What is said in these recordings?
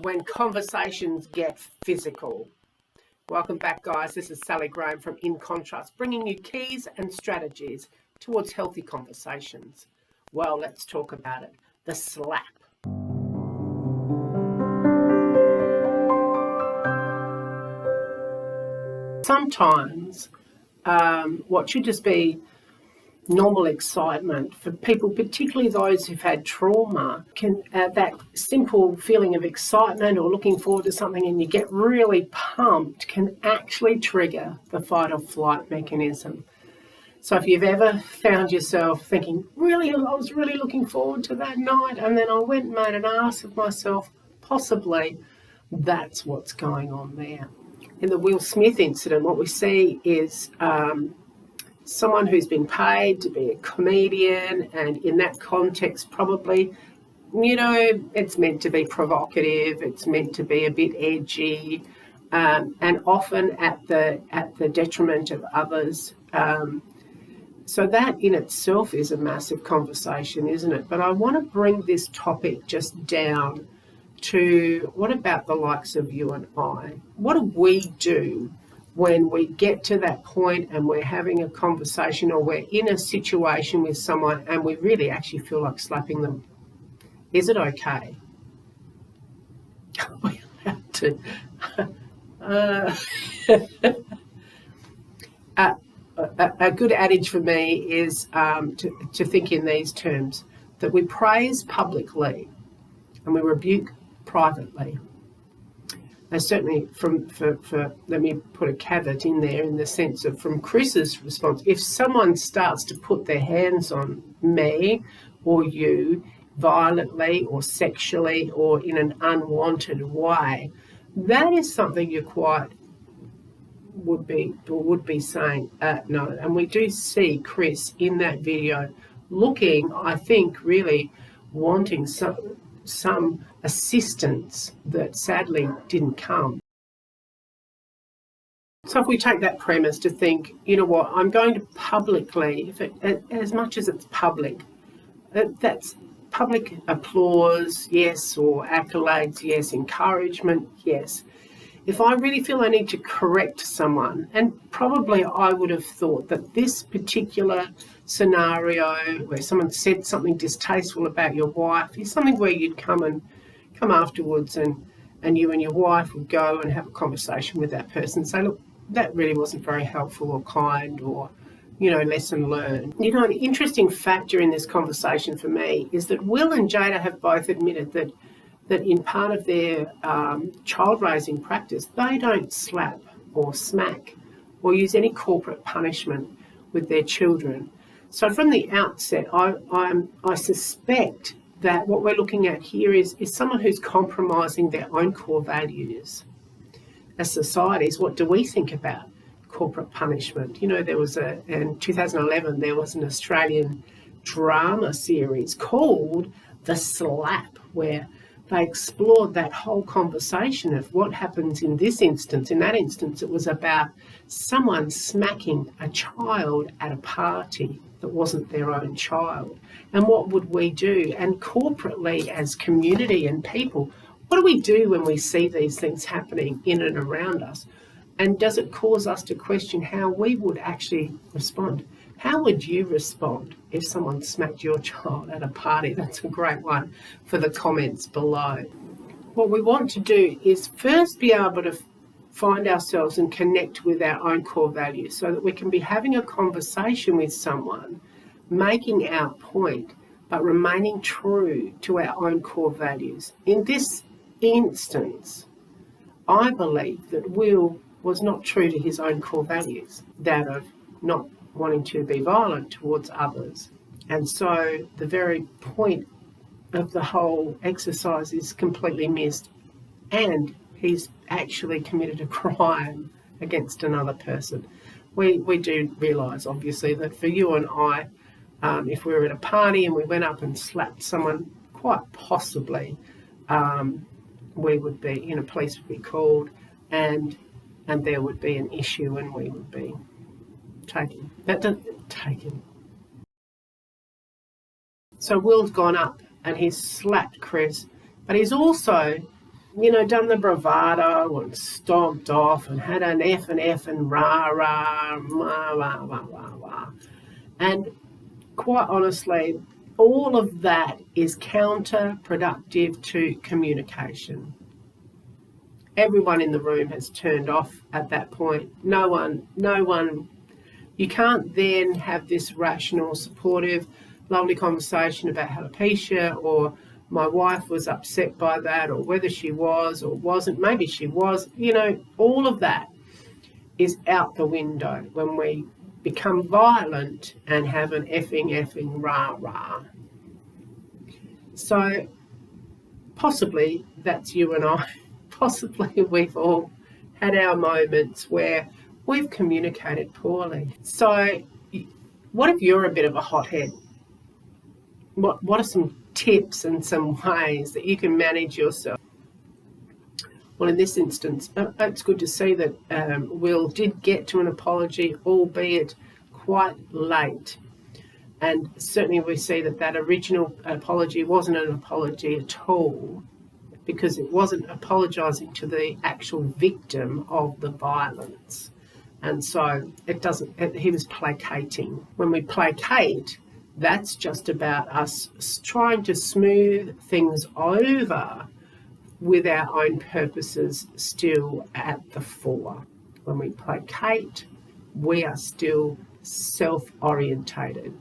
when conversations get physical. Welcome back, guys. This is Sally Graham from In Contrast, bringing you keys and strategies towards healthy conversations. Well, let's talk about it. The slap. Sometimes what should just be normal excitement for people, particularly those who've had trauma, can that simple feeling of excitement or looking forward to something and you get really pumped can actually trigger the fight or flight mechanism. So if you've ever found yourself thinking, really, I was really looking forward to that night and then I went and made an ass of myself, possibly that's what's going on there. In the Will Smith incident, what we see is someone who's been paid to be a comedian, and in that context probably, it's meant to be provocative, it's meant to be a bit edgy, and often at the detriment of others. So that in itself is a massive conversation, isn't it? But I want to bring this topic just down to what about the likes of you and I? What do we do when we get to that point and we're having a conversation or we're in a situation with someone and we really actually feel like slapping them? Is it okay? We have to. A good adage for me is to think in these terms, that we praise publicly and we rebuke privately. And certainly let me put a caveat in there in the sense of from Chris's response, if someone starts to put their hands on me or you violently or sexually or in an unwanted way, that is something you quite would be saying no. And we do see Chris in that video looking, I think, really wanting some assistance that sadly didn't come. So if we take that premise to think, you know what, I'm going to publicly, as much as it's public, that's public applause, yes, or accolades, yes, encouragement, yes. If I really feel I need to correct someone, and probably I would have thought that this particular scenario where someone said something distasteful about your wife is something where you'd come afterwards and you and your wife would go and have a conversation with that person and say, look, that really wasn't very helpful or kind or, lesson learned. An interesting factor in this conversation for me is that Will and Jada have both admitted that in part of their child raising practice, they don't slap or smack or use any corporate punishment with their children. So from the outset, I suspect that what we're looking at here is someone who's compromising their own core values. As societies, what do we think about corporate punishment? There was in 2011, there was an Australian drama series called The Slap, where they explored that whole conversation of what happens in this instance. In that instance, it was about someone smacking a child at a party that wasn't their own child. And what would we do? And corporately, as community and people, what do we do when we see these things happening in and around us? And does it cause us to question how we would actually respond? How would you respond if someone smacked your child at a party? That's a great one for the comments below. What we want to do is first be able to find ourselves and connect with our own core values so that we can be having a conversation with someone, making our point, but remaining true to our own core values. In this instance, I believe that Will was not true to his own core values, that of not wanting to be violent towards others. And so the very point of the whole exercise is completely missed, and he's actually committed a crime against another person. We do realise, obviously, that for you and I, if we were at a party and we went up and slapped someone, quite possibly we would be, police would be called and there would be an issue and we would be taken. So Will's gone up and he's slapped Chris, but he's also done the bravado and stomped off and had an F and rah, rah, rah, rah, rah, rah, rah. And quite honestly, all of that is counterproductive to communication. Everyone in the room has turned off at that point. No one, you can't then have this rational, supportive, lovely conversation about alopecia, or my wife was upset by that, or whether she was or wasn't. Maybe she was. All of that is out the window when we become violent and have an effing rah rah. So possibly that's you and I. Possibly we've all had our moments where we've communicated poorly. So what if you're a bit of a hothead? What are some tips and some ways that you can manage yourself? Well, in this instance, it's good to see that Will did get to an apology, albeit quite late. And certainly we see that original apology wasn't an apology at all, because it wasn't apologising to the actual victim of the violence. And so he was placating. When we placate, that's just about us trying to smooth things over with our own purposes still at the fore. When we placate, we are still self-orientated.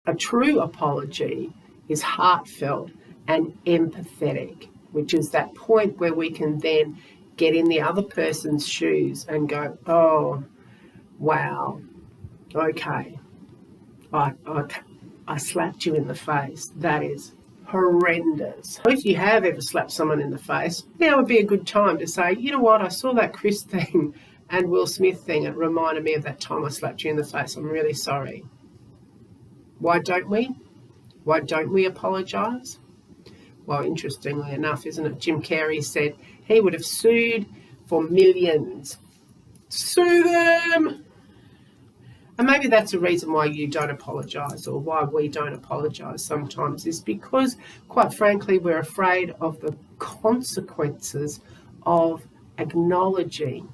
A true apology is heartfelt and empathetic, which is that point where we can then get in the other person's shoes and go, oh, wow, okay, I slapped you in the face. That is horrendous. If you have ever slapped someone in the face, now would be a good time to say, you know what, I saw that Chris thing and Will Smith thing. It reminded me of that time I slapped you in the face. I'm really sorry. Why don't we? Why don't we apologise? Well, interestingly enough, isn't it? Jim Carrey said he would have sued for millions. Sue them! And maybe that's a reason why you don't apologise, or why we don't apologise sometimes, is because, quite frankly, we're afraid of the consequences of acknowledging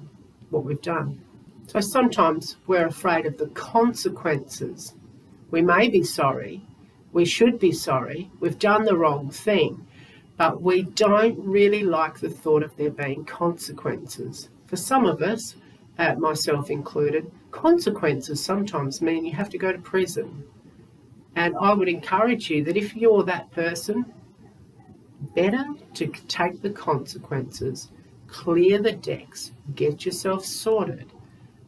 what we've done. So sometimes we're afraid of the consequences. We may be sorry, we should be sorry, we've done the wrong thing, but we don't really like the thought of there being consequences. For some of us, myself included, consequences sometimes mean you have to go to prison. And I would encourage you that if you're that person, better to take the consequences, clear the decks, get yourself sorted,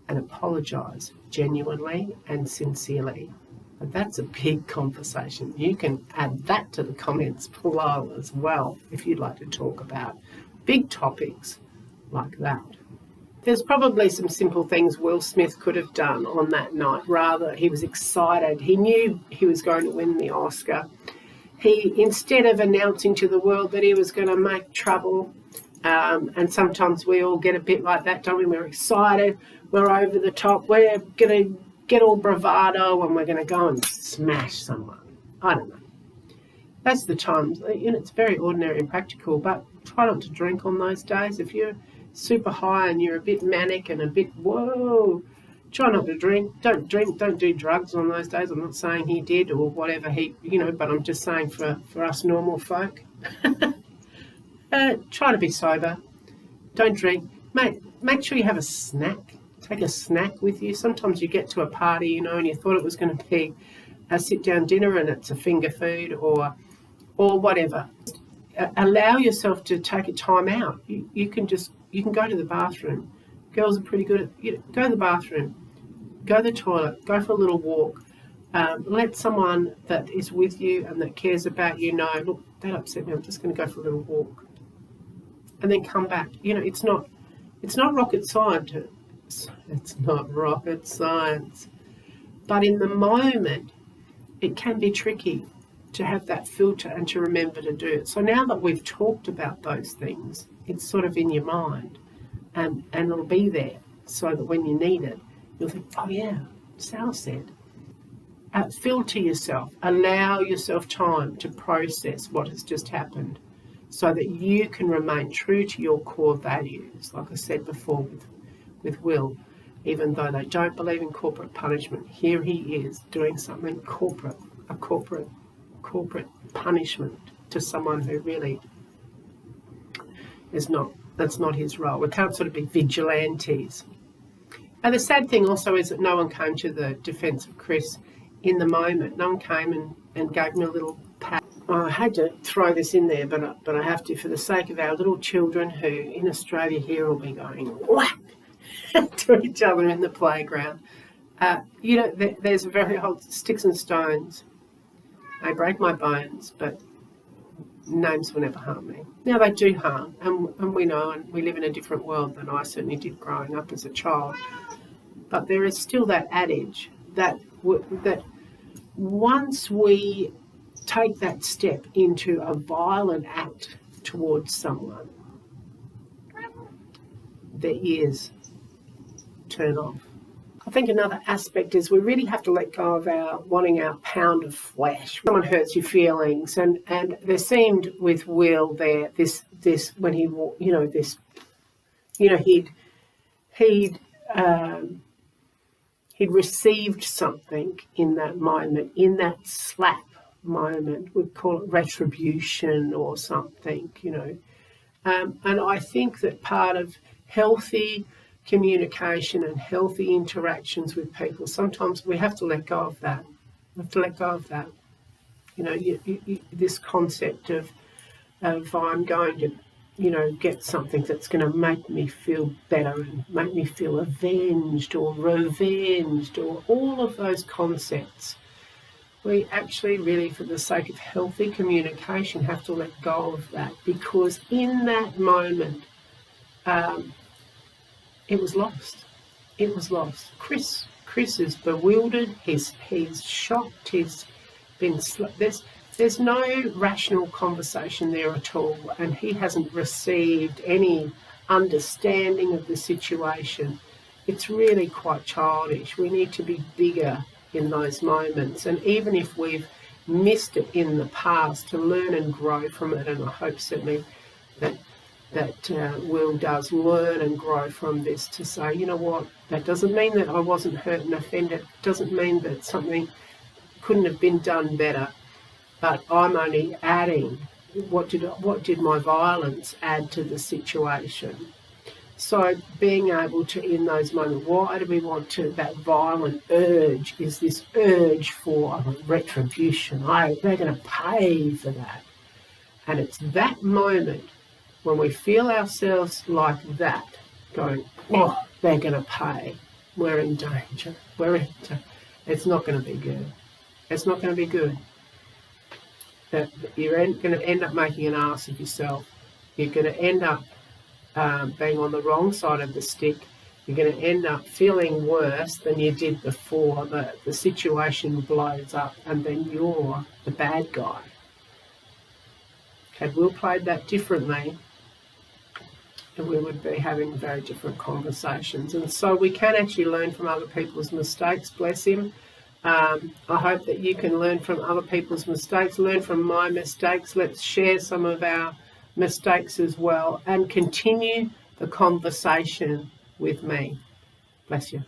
and apologise genuinely and sincerely. But that's a big conversation. You can add that to the comments below as well if you'd like to talk about big topics like that. There's probably some simple things Will Smith could have done on that night. Rather, he was excited. He knew he was going to win the Oscar. He, instead of announcing to the world that he was going to make trouble, and sometimes we all get a bit like that, don't we? We're excited, we're over the top, we're going to get all bravado and we're going to go and smash someone. I don't know. That's the times. It's very ordinary and practical, but try not to drink on those days. If you're super high and you're a bit manic and a bit, whoa, try not to drink. Don't do drugs on those days. I'm not saying he did or whatever but I'm just saying for us normal folk. Try to be sober. Don't drink. Make sure you have a snack. Take a snack with you. Sometimes you get to a party, and you thought it was going to be a sit-down dinner and it's a finger food or whatever. Allow yourself to take a time out. You can go to the bathroom. Girls are pretty good at, go to the bathroom, go to the toilet, go for a little walk. Let someone that is with you and that cares about you know, look, that upset me, I'm just going to go for a little walk. And then come back. It's not rocket science. It's not rocket science. But in the moment, it can be tricky to have that filter and to remember to do it. So now that we've talked about those things, it's sort of in your mind and it'll be there so that when you need it, you'll think, oh yeah, Sal said. filter yourself, allow yourself time to process what has just happened so that you can remain true to your core values. Like I said before with Will, even though they don't believe in corporate punishment, here he is doing something corporate, a corporate punishment to someone who really is not, that's not his role. We can't sort of be vigilantes. And the sad thing also is that no one came to the defence of Chris in the moment. No one came and gave me a little pat. I had to throw this in there, but I have to for the sake of our little children who in Australia here will be going whack to each other in the playground. There's a very old sticks and stones. They break my bones, but names will never harm me. Now they do harm, and we know, and we live in a different world than I certainly did growing up as a child. But there is still that adage that once we take that step into a violent act towards someone, their ears turn off. I think another aspect is we really have to let go of wanting our pound of flesh. Someone hurts your feelings, and there seemed with Will there this when he he'd received something in that moment, in that slap moment. We'd call it retribution or something, and I think that part of healthy communication and healthy interactions with people, sometimes we have to let go of that. We have to let go of that. This concept of I'm going to, get something that's going to make me feel better and make me feel avenged or revenged or all of those concepts. We actually really, for the sake of healthy communication, have to let go of that, because in that moment, it was lost. It was lost. Chris is bewildered. He's shocked. He's been. There's no rational conversation there at all, and he hasn't received any understanding of the situation. It's really quite childish. We need to be bigger in those moments, and even if we've missed it in the past, to learn and grow from it. And I hope certainly that Will does learn and grow from this, to say, you know what, that doesn't mean that I wasn't hurt and offended. It doesn't mean that something couldn't have been done better, but I'm only adding, what did my violence add to the situation? So being able to, in those moments, why do we want to, that violent urge is this urge for retribution. They're going to pay for that. And it's that moment when we feel ourselves like that, going, oh, they're going to pay, we're in danger. It's not going to be good. It's not going to be good. You're going to end up making an ass of yourself. You're going to end up being on the wrong side of the stick. You're going to end up feeling worse than you did before. The situation blows up, and then you're the bad guy. Had Will played that differently, we would be having very different conversations. And so we can actually learn from other people's mistakes, bless him. I hope that you can learn from other people's mistakes, learn from my mistakes. Let's share some of our mistakes as well and continue the conversation with me. Bless you.